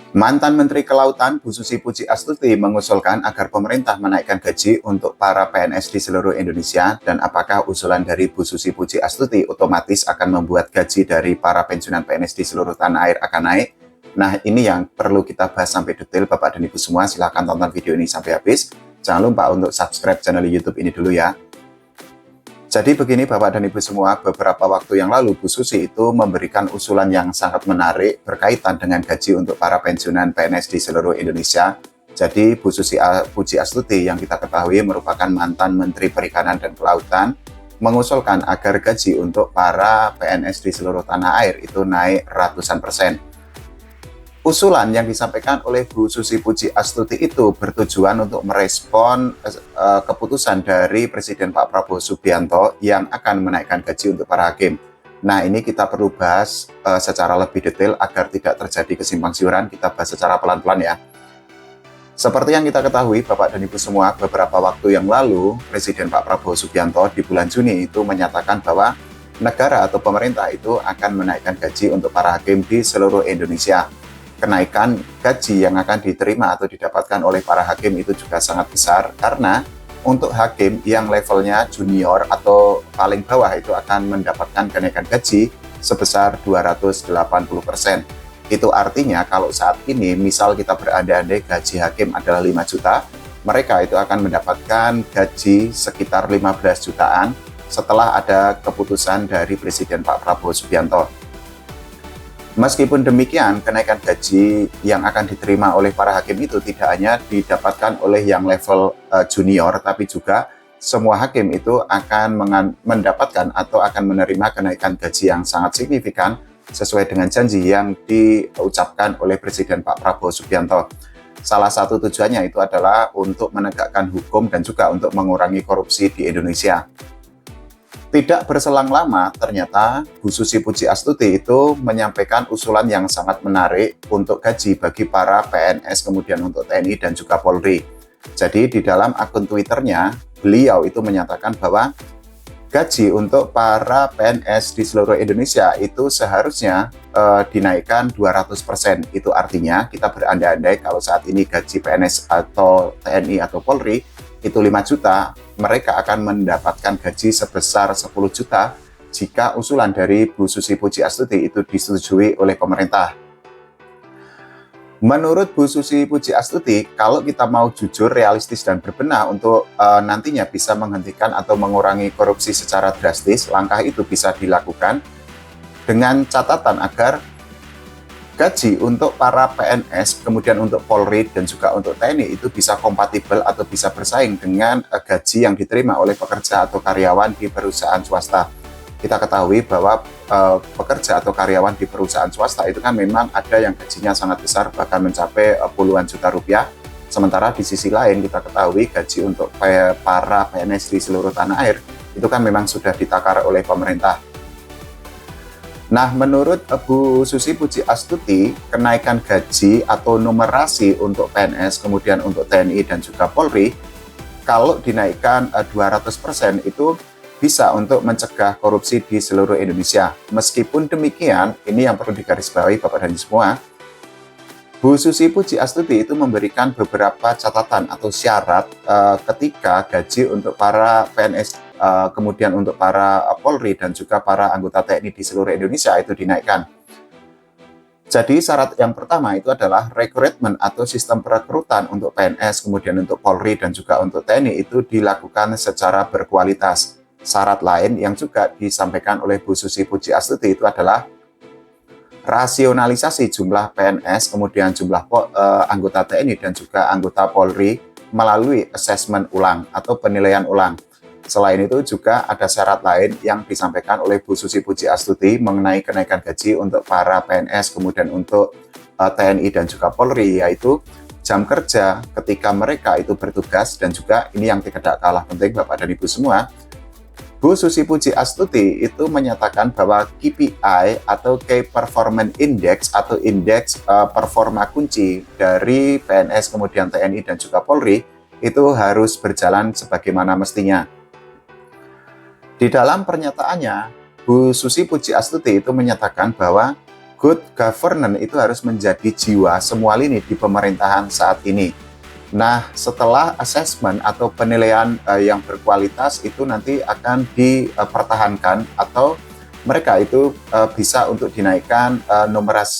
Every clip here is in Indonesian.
Mantan Menteri Kelautan Bu Susi Pujiastuti mengusulkan agar pemerintah menaikkan gaji untuk para PNS di seluruh Indonesia, dan apakah usulan dari Bu Susi Pujiastuti otomatis akan membuat gaji dari para pensiunan PNS di seluruh tanah air akan naik? Nah, ini yang perlu kita bahas sampai detail Bapak dan Ibu semua. Silahkan tonton video ini sampai habis. Jangan lupa untuk subscribe channel YouTube ini dulu ya. Jadi begini Bapak dan Ibu semua, beberapa waktu yang lalu Bu Susi itu memberikan usulan yang sangat menarik berkaitan dengan gaji untuk para pensiunan PNS di seluruh Indonesia. Jadi Bu Susi Pujiastuti yang kita ketahui merupakan mantan Menteri Perikanan dan Kelautan, mengusulkan agar gaji untuk para PNS di seluruh tanah air itu naik ratusan persen. Usulan yang disampaikan oleh Bu Susi Pujiastuti itu bertujuan untuk merespon keputusan dari Presiden Pak Prabowo Subianto yang akan menaikkan gaji untuk para hakim. Nah, ini kita perlu bahas secara lebih detail agar tidak terjadi kesimpang siuran. Kita bahas secara pelan-pelan ya. Seperti yang kita ketahui Bapak dan Ibu semua, beberapa waktu yang lalu Presiden Pak Prabowo Subianto di bulan Juni itu menyatakan bahwa negara atau pemerintah itu akan menaikkan gaji untuk para hakim di seluruh Indonesia. Kenaikan gaji yang akan diterima atau didapatkan oleh para hakim itu juga sangat besar, karena untuk hakim yang levelnya junior atau paling bawah itu akan mendapatkan kenaikan gaji sebesar 280%. Itu artinya kalau saat ini misal kita berandai-andai gaji hakim adalah 5 juta, mereka itu akan mendapatkan gaji sekitar 15 jutaan setelah ada keputusan dari Presiden Pak Prabowo Subianto. Meskipun demikian, kenaikan gaji yang akan diterima oleh para hakim itu tidak hanya didapatkan oleh yang level junior, tapi juga semua hakim itu akan mendapatkan atau akan menerima kenaikan gaji yang sangat signifikan sesuai dengan janji yang diucapkan oleh Presiden Pak Prabowo Subianto. Salah satu tujuannya itu adalah untuk menegakkan hukum dan juga untuk mengurangi korupsi di Indonesia. Tidak berselang lama, ternyata Bu Susi Pujiastuti itu menyampaikan usulan yang sangat menarik untuk gaji bagi para PNS, kemudian untuk TNI dan juga Polri. Jadi di dalam akun Twitternya, beliau itu menyatakan bahwa gaji untuk para PNS di seluruh Indonesia itu seharusnya dinaikkan 200%. Itu artinya kita berandai-andai kalau saat ini gaji PNS atau TNI atau Polri itu 5 juta, mereka akan mendapatkan gaji sebesar 10 juta jika usulan dari Bu Susi Pujiastuti itu disetujui oleh pemerintah. Menurut Bu Susi Pujiastuti, kalau kita mau jujur, realistis, dan berbenah untuk nantinya bisa menghentikan atau mengurangi korupsi secara drastis, langkah itu bisa dilakukan dengan catatan agar gaji untuk para PNS, kemudian untuk Polri dan juga untuk TNI itu bisa kompatibel atau bisa bersaing dengan gaji yang diterima oleh pekerja atau karyawan di perusahaan swasta. Kita ketahui bahwa pekerja atau karyawan di perusahaan swasta itu kan memang ada yang gajinya sangat besar, bahkan mencapai puluhan juta rupiah. Sementara di sisi lain kita ketahui gaji untuk para PNS di seluruh tanah air itu kan memang sudah ditakar oleh pemerintah. Nah, menurut Bu Susi Pujiastuti, kenaikan gaji atau numerasi untuk PNS, kemudian untuk TNI dan juga Polri, kalau dinaikkan 200% itu bisa untuk mencegah korupsi di seluruh Indonesia. Meskipun demikian, ini yang perlu digarisbawahi Bapak dan semua, Bu Susi Pujiastuti itu memberikan beberapa catatan atau syarat ketika gaji untuk para PNS, kemudian untuk para Polri dan juga para anggota TNI di seluruh Indonesia itu dinaikkan. Jadi syarat yang pertama itu adalah rekrutmen atau sistem perekrutan untuk PNS, kemudian untuk Polri dan juga untuk TNI itu dilakukan secara berkualitas. Syarat lain yang juga disampaikan oleh Bu Susi Pujiastuti itu adalah rasionalisasi jumlah PNS, kemudian jumlah anggota TNI dan juga anggota Polri melalui asesmen ulang atau penilaian ulang. Selain itu juga ada syarat lain yang disampaikan oleh Bu Susi Pujiastuti mengenai kenaikan gaji untuk para PNS, kemudian untuk TNI dan juga Polri, yaitu jam kerja ketika mereka itu bertugas, dan juga ini yang tidak kalah penting Bapak dan Ibu semua, Bu Susi Pujiastuti itu menyatakan bahwa KPI atau Key Performance Index atau indeks performa kunci dari PNS, kemudian TNI dan juga Polri itu harus berjalan sebagaimana mestinya. Di dalam pernyataannya, Bu Susi Pujiastuti itu menyatakan bahwa good governance itu harus menjadi jiwa semua lini di pemerintahan saat ini. Nah, setelah assessment atau penilaian yang berkualitas itu nanti akan dipertahankan atau mereka itu bisa untuk dinaikkan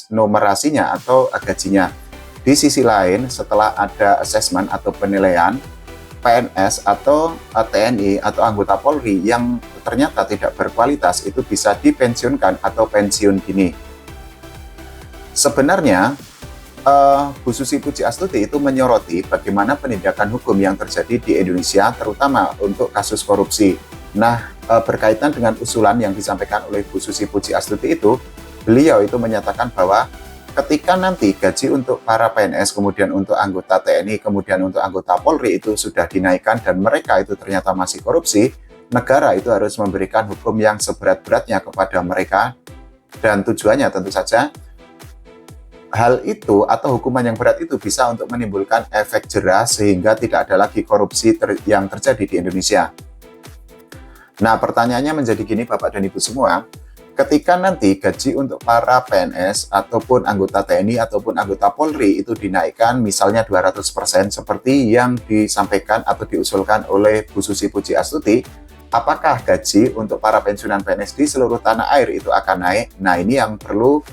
numerasinya atau gajinya. Di sisi lain, setelah ada assessment atau penilaian, PNS atau TNI atau anggota Polri yang ternyata tidak berkualitas itu bisa dipensiunkan atau pensiun dini. Sebenarnya, Bu Susi Pujiastuti itu menyoroti bagaimana penindakan hukum yang terjadi di Indonesia, terutama untuk kasus korupsi. Nah, berkaitan dengan usulan yang disampaikan oleh Bu Susi Pujiastuti itu, beliau itu menyatakan bahwa ketika nanti gaji untuk para PNS, kemudian untuk anggota TNI, kemudian untuk anggota Polri itu sudah dinaikkan dan mereka itu ternyata masih korupsi, negara itu harus memberikan hukum yang seberat-beratnya kepada mereka, dan tujuannya tentu saja hal itu atau hukuman yang berat itu bisa untuk menimbulkan efek jera sehingga tidak ada lagi korupsi yang terjadi di Indonesia. Nah, pertanyaannya menjadi gini Bapak dan Ibu semua, ketika nanti gaji untuk para PNS ataupun anggota TNI ataupun anggota Polri itu dinaikkan misalnya 200% seperti yang disampaikan atau diusulkan oleh Bu Susi Pujiastuti, apakah gaji untuk para pensiunan PNS di seluruh tanah air itu akan naik? Nah, ini yang perlu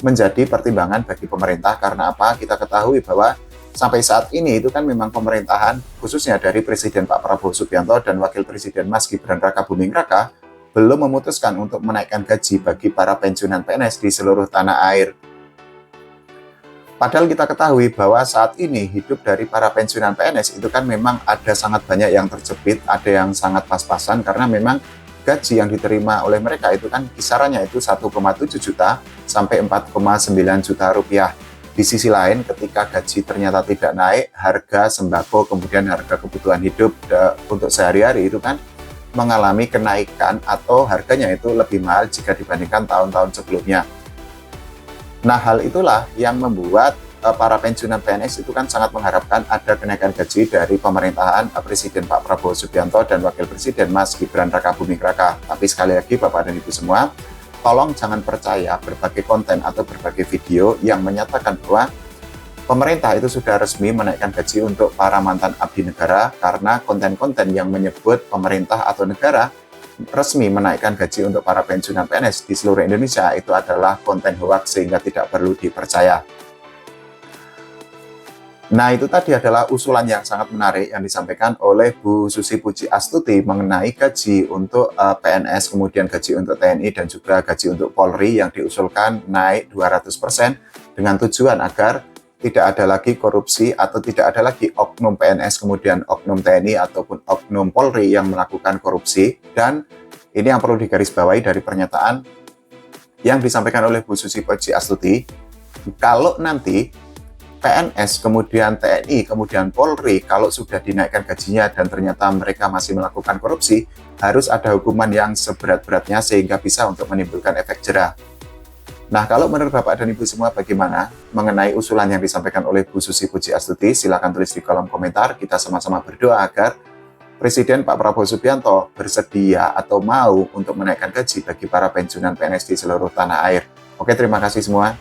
menjadi pertimbangan bagi pemerintah. Karena apa? Kita ketahui bahwa sampai saat ini itu kan memang pemerintahan khususnya dari Presiden Pak Prabowo Subianto dan Wakil Presiden Mas Gibran Rakabuming Raka belum memutuskan untuk menaikkan gaji bagi para pensiunan PNS di seluruh tanah air. Padahal kita ketahui bahwa saat ini hidup dari para pensiunan PNS itu kan memang ada sangat banyak yang terjepit, ada yang sangat pas-pasan karena memang gaji yang diterima oleh mereka itu kan kisarannya itu 1,7 juta sampai 4,9 juta rupiah. Di sisi lain, ketika gaji ternyata tidak naik, harga sembako kemudian harga kebutuhan hidup untuk sehari-hari itu kan mengalami kenaikan atau harganya itu lebih mahal jika dibandingkan tahun-tahun sebelumnya. Nah, hal itulah yang membuat para pensiunan PNS itu kan sangat mengharapkan ada kenaikan gaji dari pemerintahan Presiden Pak Prabowo Subianto dan Wakil Presiden Mas Gibran Rakabuming Raka. Tapi sekali lagi Bapak dan Ibu semua, tolong jangan percaya berbagai konten atau berbagai video yang menyatakan bahwa pemerintah itu sudah resmi menaikkan gaji untuk para mantan abdi negara, karena konten-konten yang menyebut pemerintah atau negara resmi menaikkan gaji untuk para pensiunan PNS di seluruh Indonesia itu adalah konten hoax sehingga tidak perlu dipercaya. Nah, itu tadi adalah usulan yang sangat menarik yang disampaikan oleh Bu Susi Pujiastuti mengenai gaji untuk PNS, kemudian gaji untuk TNI, dan juga gaji untuk Polri yang diusulkan naik 200% dengan tujuan agar tidak ada lagi korupsi atau tidak ada lagi oknum PNS, kemudian oknum TNI, ataupun oknum Polri yang melakukan korupsi. Dan ini yang perlu digarisbawahi dari pernyataan yang disampaikan oleh Bu Susi Pujiastuti, kalau nanti PNS, kemudian TNI, kemudian Polri, kalau sudah dinaikkan gajinya dan ternyata mereka masih melakukan korupsi, harus ada hukuman yang seberat-beratnya sehingga bisa untuk menimbulkan efek jera. Nah, kalau menurut Bapak dan Ibu semua bagaimana mengenai usulan yang disampaikan oleh Bu Susi Pujiastuti? Silakan tulis di kolom komentar. Kita sama-sama berdoa agar Presiden Pak Prabowo Subianto bersedia atau mau untuk menaikkan gaji bagi para pensiunan PNS di seluruh tanah air. Oke, terima kasih semua.